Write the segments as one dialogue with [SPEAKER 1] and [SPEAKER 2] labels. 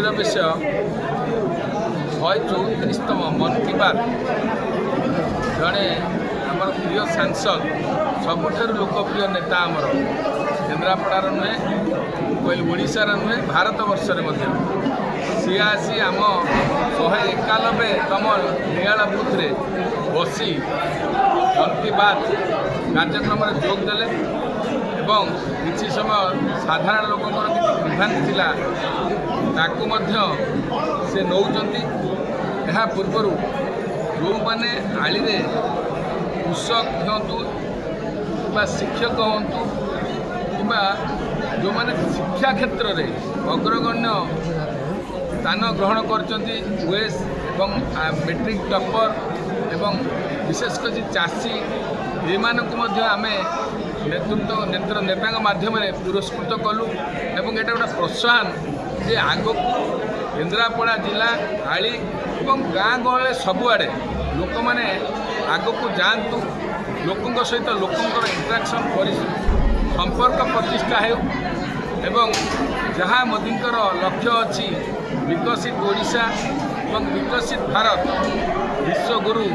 [SPEAKER 1] ଆଜିର ବିଷୟ 134ତମ ମନ୍ କି ବାତ୍। ଜଣେ ଆମର ପ୍ରିୟ ସାଂସଦ, ସବୁଠାରୁ ଲୋକପ୍ରିୟ ନେତା ଆମର କେନ୍ଦ୍ରାପଡ଼ାର ନୁହେଁ, କହିଲେ ଓଡ଼ିଶାର ନୁହେଁ, ଭାରତବର୍ଷରେ ମଧ୍ୟ। ସିଏ ଆସି ଆମ 191ତମ ନିଆଳ ବୁଥରେ ବସି ମନ୍ କି ବାତ୍ କାର୍ଯ୍ୟକ୍ରମରେ ଯୋଗ ଦେଲେ ଏବଂ କିଛି ସମୟ ସାଧାରଣ ଲୋକଙ୍କର କିଛି ବିଭ୍ରାନ୍ତି ଥିଲା ତାକୁ ମଧ୍ୟ ସେ ନେଉଛନ୍ତି। ଏହା ପୂର୍ବରୁ ଯେଉଁମାନେ ଆଳିରେ କୃଷକ ହୁଅନ୍ତୁ କିମ୍ବା ଶିକ୍ଷକ ହୁଅନ୍ତୁ କିମ୍ବା ଯେଉଁମାନେ ଶିକ୍ଷା କ୍ଷେତ୍ରରେ ଅଗ୍ରଗଣ୍ୟ ସ୍ଥାନ ଗ୍ରହଣ କରିଛନ୍ତି, ୱେସ୍ ଏବଂ ମେଟ୍ରିକ୍ ଟପର ଏବଂ ବିଶେଷ କରି ଚାଷୀ, ଏମାନଙ୍କୁ ମଧ୍ୟ ଆମେ ନେତାଙ୍କ ମାଧ୍ୟମରେ ପୁରସ୍କୃତ କଲୁ ଏବଂ ଏଇଟା ଗୋଟେ ପ୍ରୋତ୍ସାହନ ଯେ ଆଗକୁ କେନ୍ଦ୍ରାପଡ଼ା ଜିଲ୍ଲା ଆଳି ଏବଂ ଗାଁ ଗହଳିରେ ସବୁଆଡ଼େ ଲୋକମାନେ ଆଗକୁ ଯାଆନ୍ତୁ, ଲୋକଙ୍କ ସହିତ ଲୋକଙ୍କର ଇଣ୍ଟରାକ୍ସନ୍ ସମ୍ପର୍କ ପ୍ରତିଷ୍ଠା ହେଉ ଏବଂ ଯାହା ମୋଦିଙ୍କର ଲକ୍ଷ୍ୟ ଅଛି ବିକଶିତ ଓଡ଼ିଶା ଏବଂ ବିକଶିତ ଭାରତ, ବିଶ୍ୱଗୁରୁ,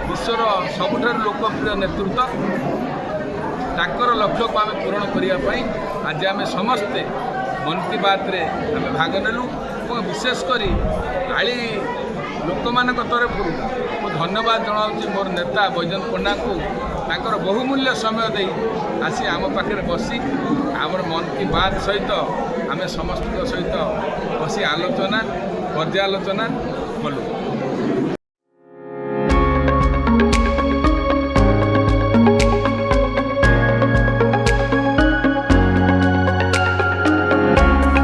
[SPEAKER 1] ବିଶ୍ୱର ସବୁଠାରୁ ଲୋକପ୍ରିୟ ନେତୃତ୍ୱ, ତାଙ୍କର ଲକ୍ଷ୍ୟକୁ ଆମେ ପୂରଣ କରିବା ପାଇଁ ଆଜି ଆମେ ସମସ୍ତେ ମନ୍ କି ବାତ୍ରେ ଆମେ ଭାଗ ନେଲୁ ଏବଂ ବିଶେଷ କରି ଆଳି ଲୋକମାନଙ୍କ ତରଫରୁ ମୁଁ ଧନ୍ୟବାଦ ଜଣାଉଛି ମୋର ନେତା ବୈଜୟନ୍ତ ପଣ୍ଡାଙ୍କୁ, ତାଙ୍କର ବହୁମୂଲ୍ୟ ସମୟ ଦେଇ ଆସି ଆମ ପାଖରେ ବସି ଆମର ମନ୍ କି ବାତ୍ ସହିତ ଆମେ ସମସ୍ତଙ୍କ ସହିତ ବସି ପର୍ଯ୍ୟାଲୋଚନା କଲୁ।